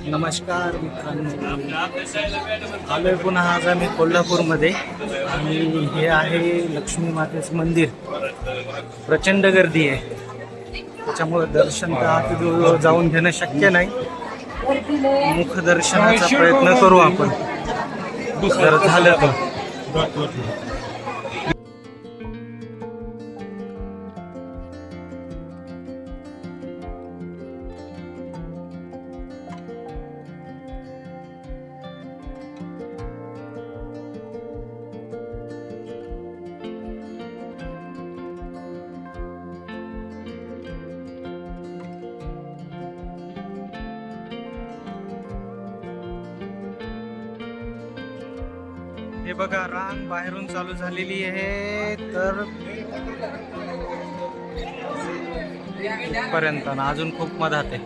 नमस्कार मित्रांनो, आलोय पुन्हा आज आम्ही कोल्हापूरमध्ये आणि हे आहे लक्ष्मी मातेचं मंदिर. प्रचंड गर्दी आहे, त्याच्यामुळे दर्शन तर आत जाऊन घेणं शक्य नाही. मुखदर्शनाचा प्रयत्न करू आपण जर झालं तर. हे बघा, रांग बाहेरून चालू झालेली आहे तर पर्यंत ना अजून खूप मधात आहे.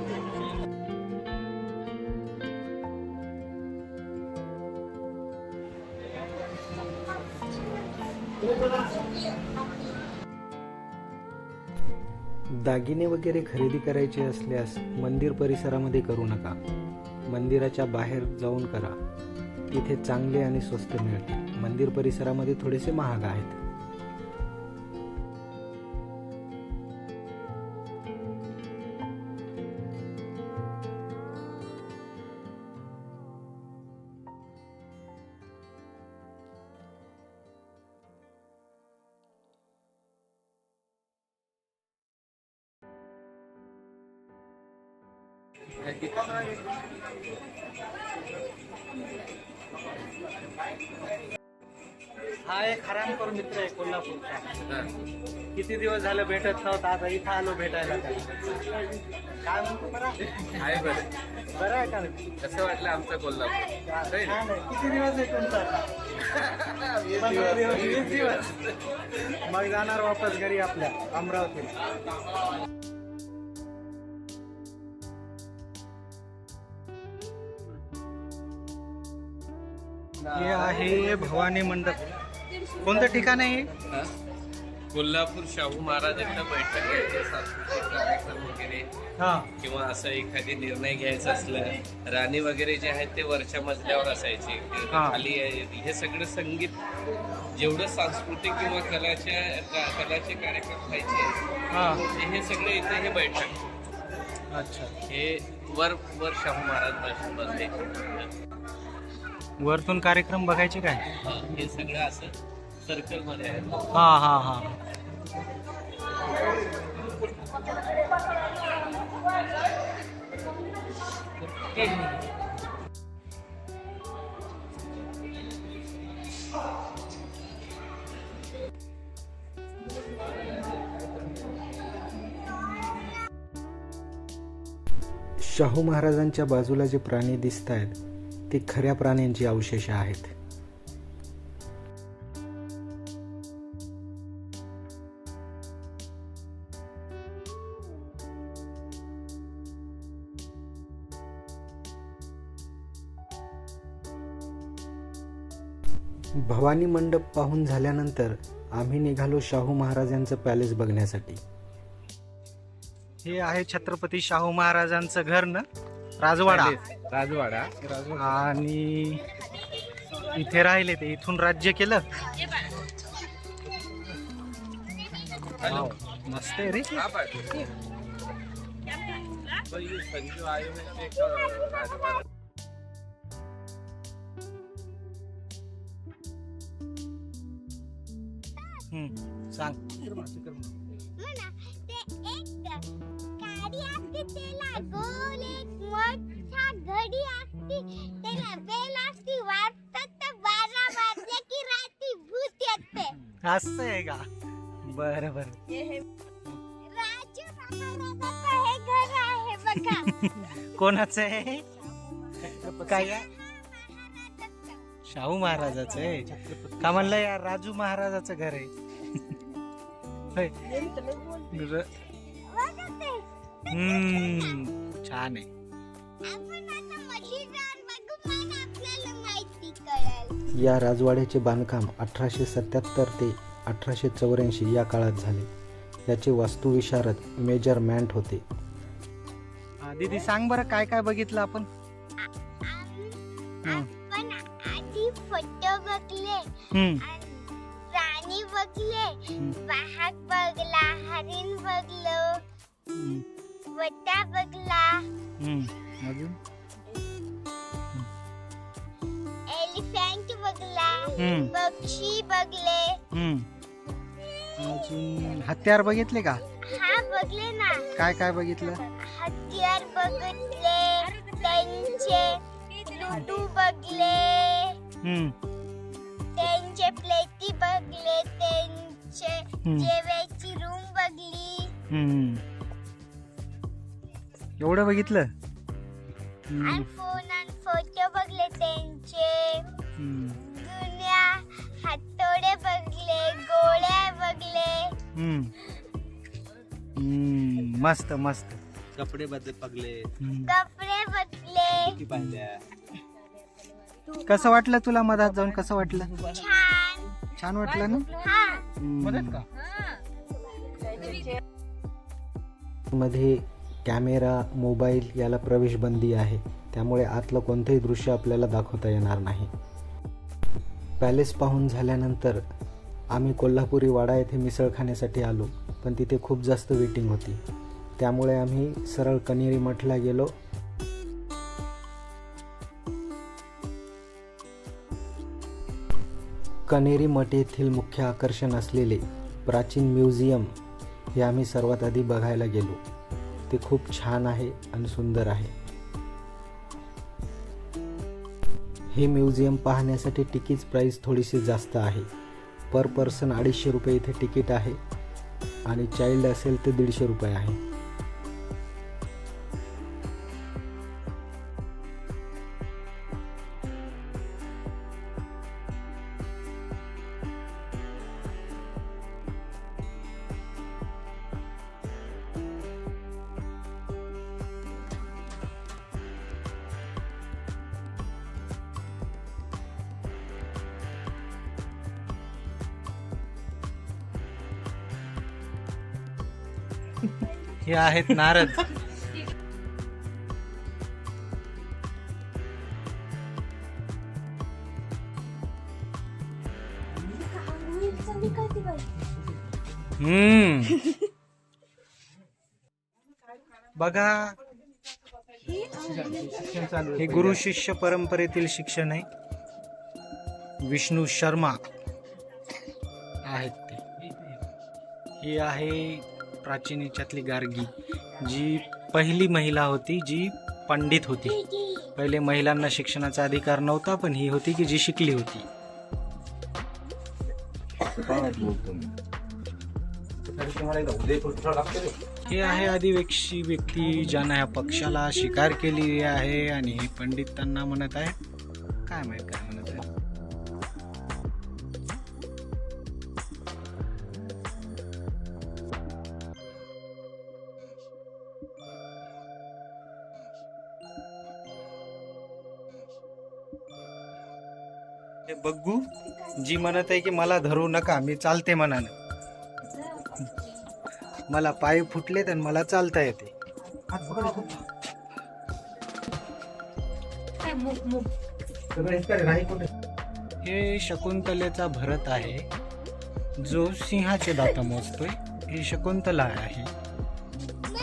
दागिने वगैरे खरेदी करायचे असल्यास मंदिर परिसरामध्ये करू नका, मंदिराच्या बाहेर जाऊन करा. इथे चांगले आणि स्वस्त मिळते. मंदिर परिसरामध्ये थोडेसे महाग आहेत. हा एक हरामखोर मित्र आहे कोल्हापूरचा. किती दिवस झालं भेटत नव्हता, आता इथं आलो भेटायला. काय म्हणतो, बरं आहे बरं. बरं आहे का? कसं वाटलं आमचं कोल्हापूर? छान आहे. किती दिवस आहे तुमचा? 20 दिवस. मग जाणार वापस घरी आपल्या अमरावतीला. हे आहे भवानी मंडप. कोणतं ठिकाण आहे हे? कोल्हापूर शाहू महाराजांच्या बैठक घ्यायचे, सांस्कृतिक कार्यक्रम वगैरे हा, किंवा असं एखादी निर्णय घ्यायचा असलं, राणी वगैरे जे आहेत ते वरच्या मजल्यावर असायचे. हा. खाली हे सगळं संगीत, जेवढं सांस्कृतिक किंवा कलाचे कार्यक्रम व्हायचे हा. हे सगळे इथे हे बैठक. अच्छा. हे वर शाहू महाराज बसले. वरतून कार्यक्रम बघायचे काय? हे सगळं असं सर्कल मध्ये आहे. हा हा हा. शाहू महाराजांच्या बाजूला जे प्राणी दिसत आहेत ते खऱ्या प्राण्यांची अवशेष आहेत. भवानी मंडप पाहून झाल्यानंतर आम्ही निघालो शाहू महाराजांचं पॅलेस बघण्यासाठी. हे आहे छत्रपती शाहू महाराजांचं घर ना, राजवाडा. आणि इथे राहिले ते, इथून राज्य केलं. वाव, मस्त आहे रे. सांग. असं आहे का? बरं बरं. कोणाचं आहे? काय? शाहू महाराजाचं आहे का? म्हणलं यार, राजू महाराजाचं घर आहे. छान आहे. या राजवाड्याचे बांधकाम 1877 ते 1884 या काळात झाले. याचे वास्तुविशारद मेजर मॅन्ट होते. दीदी सांग बरं, काय काय बघितलं आपण? पण आधी फोटो बघले, हम्म, प्राणी बघले, वाघ बघला, हरिण बघलो, हम्म, वटा बघला, अजून एलिफंट बघला, हम्म, पक्षी बघले. हम्म. अजून हत्यार बघितले का? हा बघले ना. काय काय बघितलं? हत्यार बघितले, त्यांचे लुडू बघले, हम्म, त्यांचे प्लेटी बघले, त्यांचे जेवायची रूम बघली. हम्म. एवढं बघितलं? आणि फोन आणि फोटो बघले त्यांचे. हम्म, दुनिया हातोडे बघले, गोळ्या बघले. हम्म. हम्म, मस्त मस्त. कपडे बघले, कपडे बघले. ती पाहिल्या. कसं वाटलं तुला मधात जाऊन? कसं वाटलं? छान. छान वाटलं ना? हा. हम्म. मध्ये कॅमेरा, मोबाईल याला प्रवेश बंदी आहे, त्यामुळे आतलं कोणतंही दृश्य आपल्याला दाखवता येणार नाही. पॅलेस पाहून झाल्यानंतर आम्ही कोल्हापुरी वाडा येथे मिसळ खाण्यासाठी आलो, पण तिथे खूप जास्त वेटिंग होती, त्यामुळे आम्ही सरळ कन्हेरी मठला गेलो. कन्हेरी मठ येथील मुख्य आकर्षण असलेले प्राचीन म्युझियम हे आम्ही सर्वात आधी बघायला गेलो. ते खूप छान आहे आणि सुंदर आहे. हे म्युझियम पाहण्यासाठी तिकीट प्राईस थोडीशी जास्त आहे. पर पर्सन 250 रुपये इथे तिकीट आहे आणि चाइल्ड असेल तर 150 रुपये आहे. हे आहेत नारद. हम्म, बघा हे गुरु शिष्य परंपरेतील शिक्षण आहे. विष्णू शर्मा आहेत ते. ही आहे प्राचीन याच्यातली गार्गी, जी पहिली महिला होती जी पंडित होती. पहिले महिलांना शिक्षणाचा अधिकार नव्हता, पण ही होती की जी शिकली होती. हे आहे आदिवासी व्यक्ती ज्यानं या पक्षाला शिकार केली आहे, आणि हे पंडित त्यांना म्हणत आहे, काय माहित काय म्हणत आहे. हे बग्गू जी म्हणत आहे की मला धरू नका, मी चालते मनानं. मला पाय फुटले तर मला चालता येते. हे शकुंतलेचा भरत आहे, जो सिंहाचे दात मोजतोय. ही शकुंतला आहे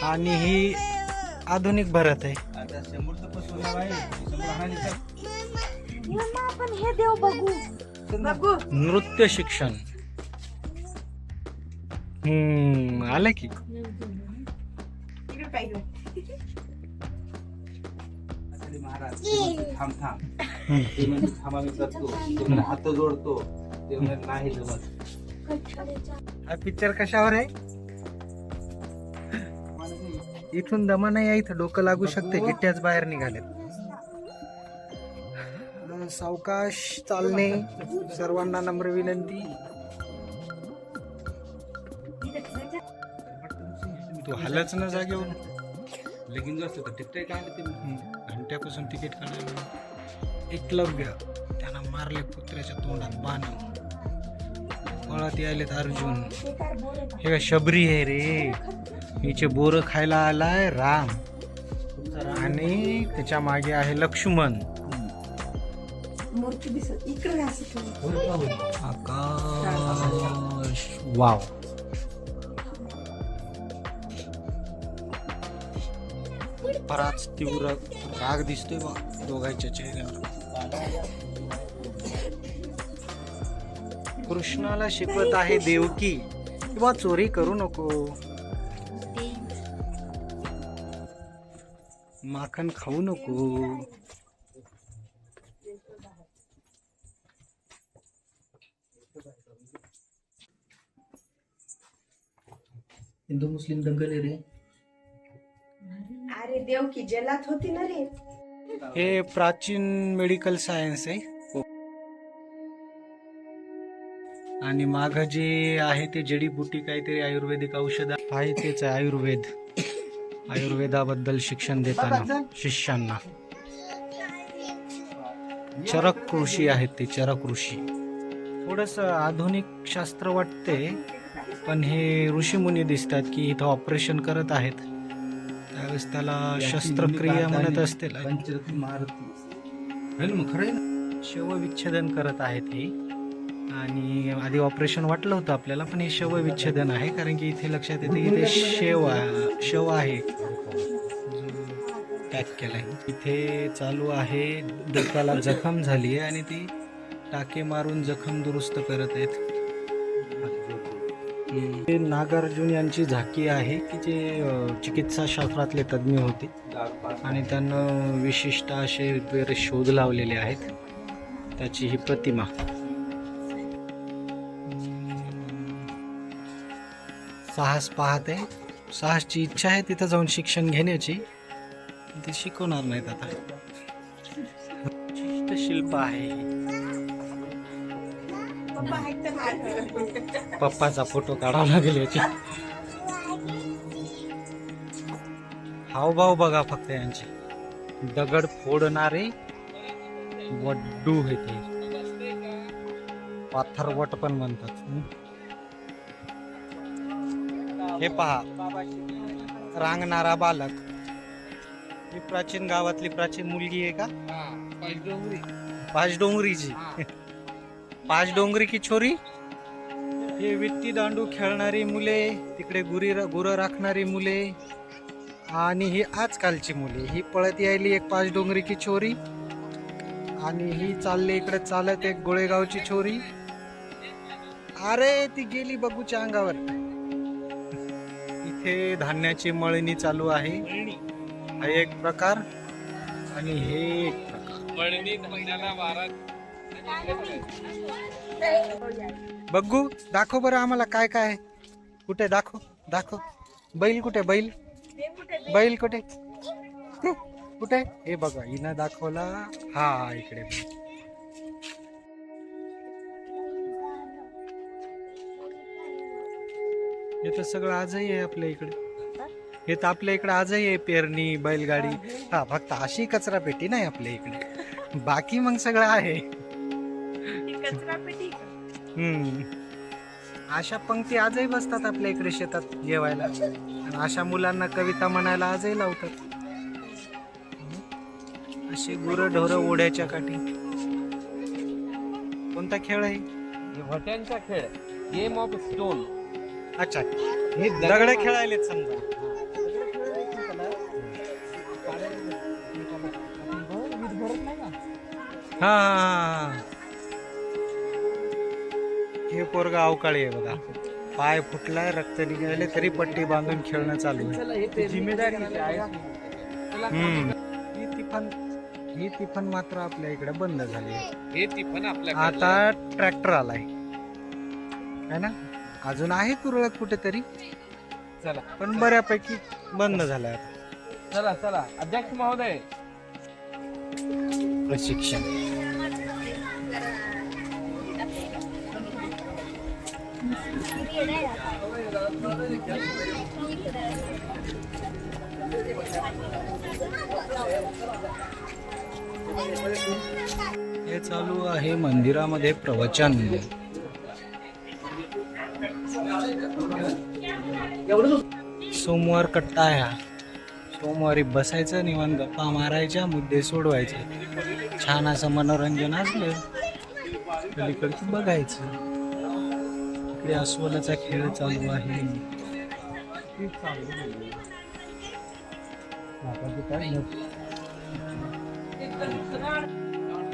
आणि ही आधुनिक भरत आहे. आपण हे देव बघू. नृत्य शिक्षण. आलं की हात जोडतो नाही जमत. हा पिक्चर कशावर आहे? इथून दमा नाही आहे, इथं डोकं लागू शकते. गिट्ट्याच बाहेर निघाले. सावकाश चालणे, सर्वांना नम्र विनंती. तू हलच ना जागेवर. लगीन असतं तर तिकीट काढले ते घंट्यापासून तिकीट काढायला. एकलव्य त्यानं मारले कुत्र्याच्या तोंडात बाण. पळत यायलेत अर्जुन. हे काय शबरी आहे रे. हिचे बोर खायला आलाय राम, आणि त्याच्या मागे आहे लक्ष्मण. मूर्ती दिसत इकडे असं थोडं. आकाश वाव. बराच तीव्र राग दिसतोय बा दोघांच्या चेहऱ्यावर. कृष्णाला शिकवत आहे देवकी किंवा चोरी करू नको, माखन खाऊ नको. हिंदू मुस्लिम दंगल आहे रे. अरे देव की जलात होती ना रे. हे प्राचीन मेडिकल सायन्स आहे. आणि माग जे आहे ते जडीबुटी काहीतरी आयुर्वेदिक औषध आहे, तेच आहे आयुर्वेद. आयुर्वेदाबद्दल शिक्षण देताना शिष्यांना. चरक ऋषी आहेत ते, चरक ऋषी. थोडस आधुनिक शास्त्र वाटते, पण हे ऋषीमुनी दिसतात की इथं ऑपरेशन करत आहेत. त्यावेळेस त्याला शस्त्रक्रिया म्हणत असतील. शवविच्छेदन करत आहेत हे. आणि आधी ऑपरेशन वाटलं होतं आपल्याला, पण हे शवविच्छेदन आहे, कारण की इथे लक्षात येते की इथे शव आहे पॅक केलाय. इथे चालू आहे, डोक्याला जखम झाली आहे आणि ती टाके मारून जखम दुरुस्त करत आहेत. हे नागार्जुन यांची झाकी आहे की जे चिकित्सा शास्त्रातले तज्ज्ञ होते आणि त्यांना विशिष्ट असे वेगळे शोध लावलेले आहेत. त्याची ही प्रतिमा. साहस पाहते, साहसची इच्छा आहे तिथं जाऊन शिक्षण घेण्याची, ते शिकवणार नाहीत आता. विशिष्ट शिल्प आहे. पप्पाचा फोटो काढावा लागेल याची. हावभाव बघा फक्त यांची. दगड फोडणारे वड्डू हे ते, पाथरवट पण म्हणतात. हे पहा, रांगणारा बालक. ही प्राचीन गावातली प्राचीन मुलगी आहे का? पाचडोंगरीची. पाचडोंगरी की छोरी. हे विट्टी दांडू खेळणारी मुले, तिकडे गुरं राखणारी मुले, आणि ही आजकालची मुले. ही पळत यायली एक पाचडोंगरी की छोरी, आणि ही चालली इकडे चालत एक गोळेगावची छोरी. अरे ती गेली बघूच्या अंगावर. इथे धान्याची मळणी चालू आहे, हा एक प्रकार, आणि हे एक प्रकार. बघू दाखव बरं आम्हाला काय काय. कुठे दाखव दाखव. बैल कुठे? बैल बैल कुठे? ते कुठे? हे बघा, हिनं दाखवला. हा इकडे. हे तर सगळं आजही आहे आपल्या इकडे. हे तर आपल्या इकडे आजही आहे, पेरणी, बैलगाडी. हा फक्त अशी कचरा पेटी नाही आपल्या इकडे, बाकी मग सगळं आहे. अशा पंक्ती आजही बसतात आपल्या इकडे शेतात जेवायला, आणि अशा मुलांना कविता म्हणायला आजही लावतात. असे गुरं ढोरं ओढ्याच्या काठी. कोणता खेळ आहे? भट्यांचा खेळ, गेम ऑफ स्टोन. अच्छा, हे दगड खेळायलेत समजा. हा, हे पोरगा अवकाळी आहे बघा. पाय फुटलाय, रक्त निघाले, तरी पट्टी बांधून खेळणं चालू आहे. जिम्मेदारी ही तिफन मात्र आपल्या इकडे बंद झाली. हे तिफन आपल्या आता ट्रॅक्टर आलाय है ना. अजून आहे तुरळक कुठेतरी, चला पण बऱ्यापैकी बंद झालाय. चला चला. अध्यक्ष महोदय, प्रशिक्षण. हे चालू आहे मंदिरामध्ये प्रवचन. सोमवार कट्टा आहे हा. सोमवारी बसायचं निवांत गप्पा मारायच्या मुद्दे सोडवायचे छान असं मनोरंजन असलं पलीकडचं बघायचं. इकडे अस्वलाचा खेळ चालू आहे.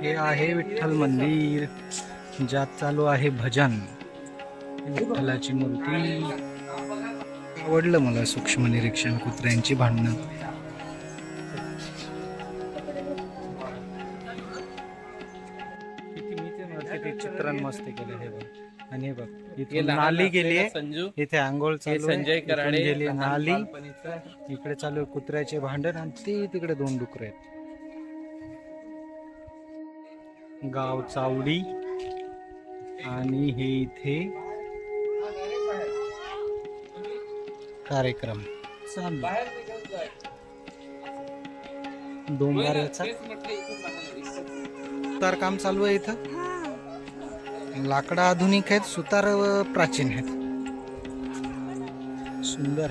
हे आहे विठ्ठल मंदिर ज्यात चालू आहे भजन. विठ्ठलाची मूर्ती. आवडलं मला सूक्ष्म निरीक्षण कुत्र्यांची भांडणं. किती चित्रण मस्त केलं हे बघ. आणि हे बघ इथे नाली गेली आहे. संजू इथे आंघोळ चालू आहे. संजय कराडे इथून गेली नाली. बालपणीचा. इकडे चालू आहे कुत्र्याचे भांडण आणि ते तिकडे 2 डुकर आहेत. गाव चावडी आणि हे इथे कार्यक्रम चालू. बाहेर निघून जाय. डोंगराचा तेच म्हटलं इथून बाहेर. सुतार काम चालू आहे इथं. लाकडं आधुनिक आहेत, सुतार प्राचीन आहेत. सुंदर.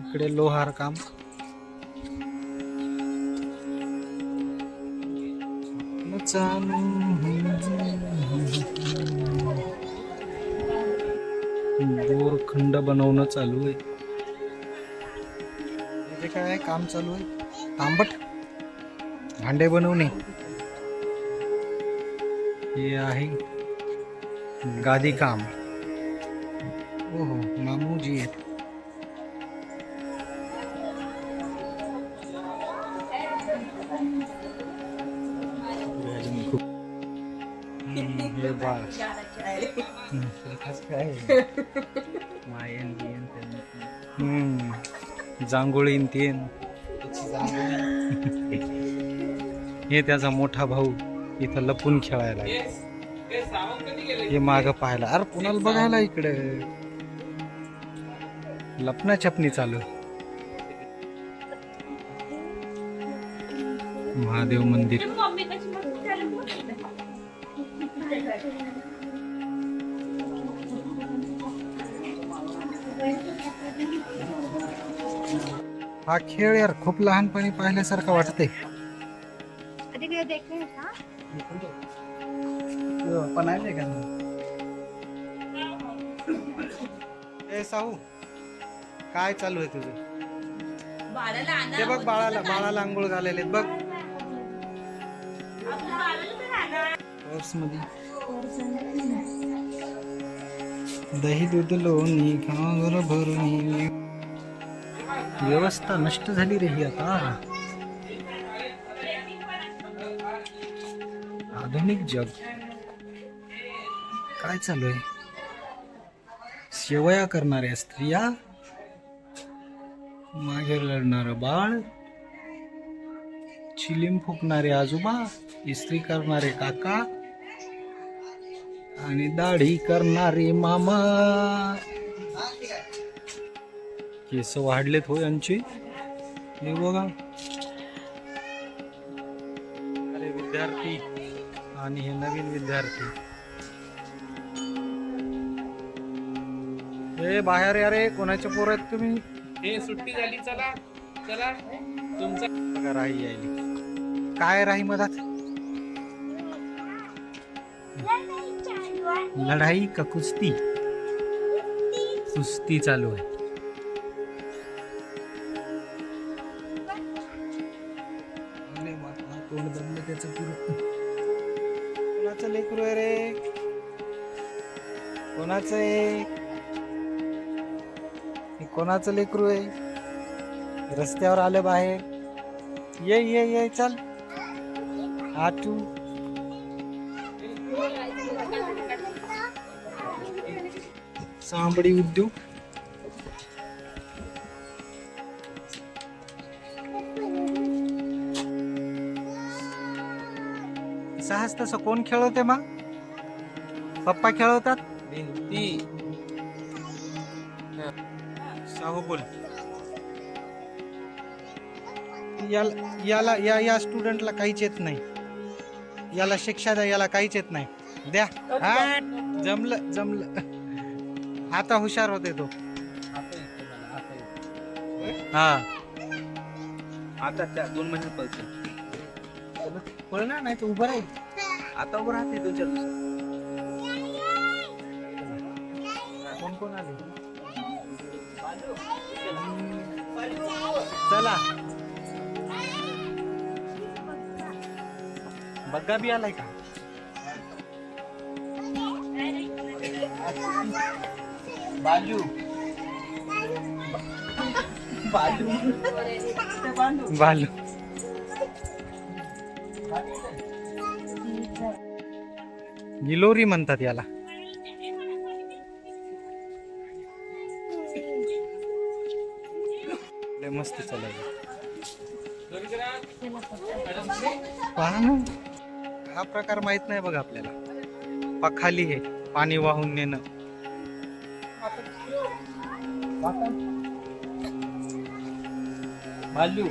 इकडे लोहार काम. दोरखंड बनवणं चालू आहे. इथे काय काम चालू आहे? तांबट भांडे बनवणे. हे आहे गादी काम. ओहो मामूजी आहेत. हे बाळ जांगोळीन तेन. हे त्याचा मोठा भाऊ इथं लपून खेळायला. हे सावंत कधी गेले? हे माग पाहायला. अरे कुणाला बघायला इकडे लपना छपनी चालू. महादेव मंदिर. हा खेळ यार खूप लहानपणी पाहिल्यासारखं वाटतंय. ए साहू काय चालू आहे तुझं? ते बघ बाळाला आंघोळ घालेले बघ. पर्स मध्ये दही दूध लोणी घागर भरून. व्यवस्था नष्ट झाली रे ही आता. आधुनिक जग काय चालू आहे? शेवया करणाऱ्या स्त्रिया, मागे लढणार बाळ, चिलीम फुकणारे आजोबा, इस्त्री करणारे काका आणि दाढी करणारे मामा. केस वाढलेत हो यांचे. हे बघा. अरे विद्यार्थी आणि हे नवीन विद्यार्थी. हे बाहेर या रे. कोणाचे पोर आहेत तुम्ही? हे सुट्टी झाली. चला चला तुमचा बघा राही यायली. काय राही मधात? लढाई का कुस्ती? कुस्ती चालू आहे. तोंड दमलं त्याचं पुरं. कोणाचं लेकरू आहे रे? कोणाचं आहे? हे कोणाचं लेकरू आहे? रस्त्यावर आलं बाहेर. ये ये ये चल आटू. सांबडी उद्योग. सहज तसं कोण खेळवते मग? पप्पा खेळवतात. भिंती. साहू बोल. याला या स्टुडंटला काहीच येत नाही. याला शिक्षा द्या. याला काहीच येत नाही. द्या. हा जमलं जमलं. आता हुशार होते तो. आता इथे मला, आता इथे. हा आता 2 महिन्यात पळते. पळणार नाही तर उभं राहील. आता उभं राहते 2-4 दिवसात. कोण कोण आले? चला बग्गा बी आलाय का? बालू बालू गिलोरी म्हणतात याला. लय मस्त चालायला. पहा ना, हा प्रकार माहित नाही बघा आपल्याला. पखाली हे पाणी वाहून नेणं. बालू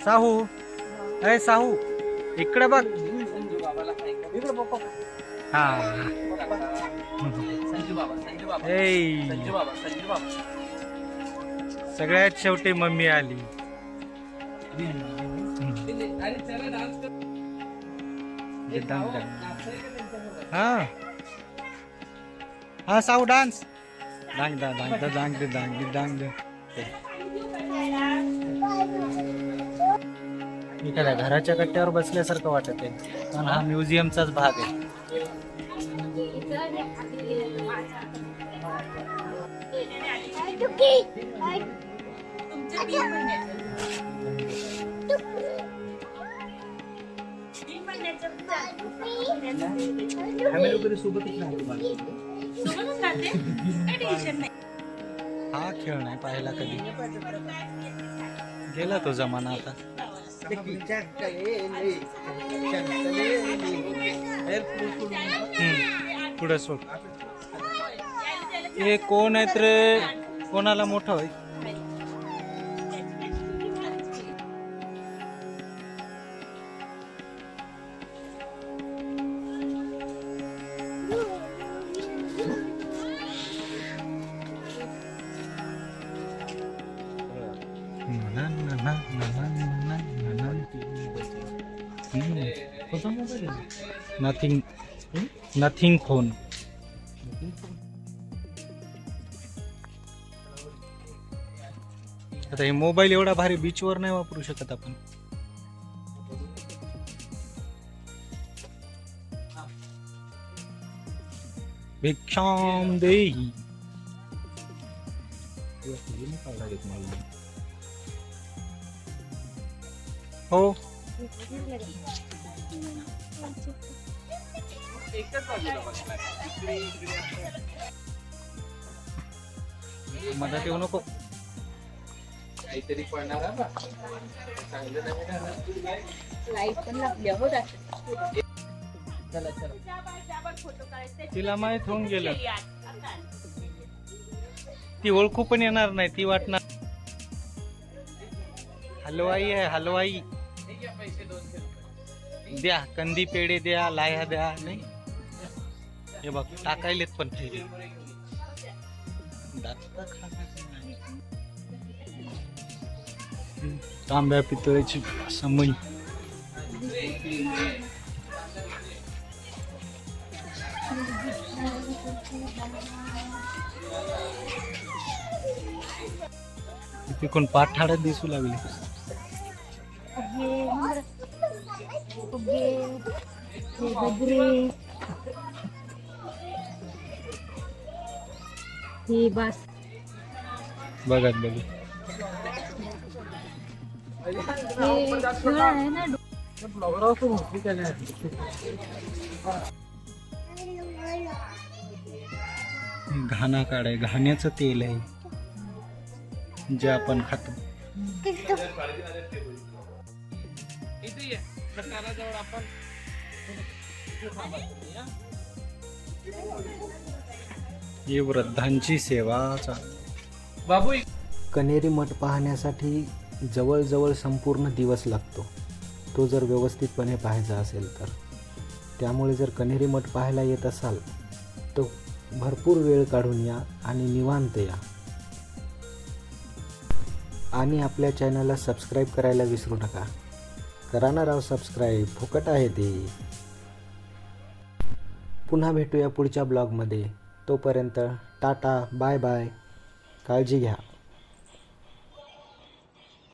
साहू, अरे साहू इकडे बघ. हा सगळ्यात शेवटी मम्मी आली. हा हा साहू डान्स. डांग डांग डांग डांग डांग डांग. एखाद्या घराच्या कट्ट्यावर बसल्यासारखं वाटत आहे, पण हा म्युझियमचाच भाग आहे. हा खेळ नाही पाहिला कधी. गेला तो जमाना आता. पुढे सोड. हे कोण आहेत रे? कोणाला मोठं होय? Nothing nothing phone. आता हे मोबाईल एवढा भारी बीचवर नाही वापरू शकत आपण. भिक्षाम देही. हो मदत येऊ नको. काहीतरी पडणार ना. लाईट पण लागली हो. तिला माहित होऊन गेलं. ती ओळखू पण येणार नाही. ती वाटणार हलवाई आहे हलवाई. द्या कंदी पेढे द्या, लाह्या द्या. नाही हे बघ टाकायलेत पण फेरी. तांब्या पितळेची समई. तिकडून पाठाडत दिसू लागले. हे बस बघत बघ. आहे ना. घाणा काढाय. घाण्याचं तेल आहे जे आपण खातो. इथे ये प्रकाराजवळ आपण ही वृद्धांची सेवाचा बाबू कण्हेरी मठ पाहण्यासाठी जवळजवळ संपूर्ण दिवस लागतो, तो जर व्यवस्थितपणे पाहायचा असेल तर. त्यामुळे जर कण्हेरी मठ पाहायला येत असाल तर भरपूर वेळ काढून या आणि निवांत या. आणि आपल्या चॅनलला सबस्क्राईब करायला विसरू नका. करा ना राव सबस्क्राईब, फुकट आहे ते. पुन्हा भेटूया पुढच्या ब्लॉगमध्ये. तोपर्यंत टाटा, बाय बाय, काळजी घ्या.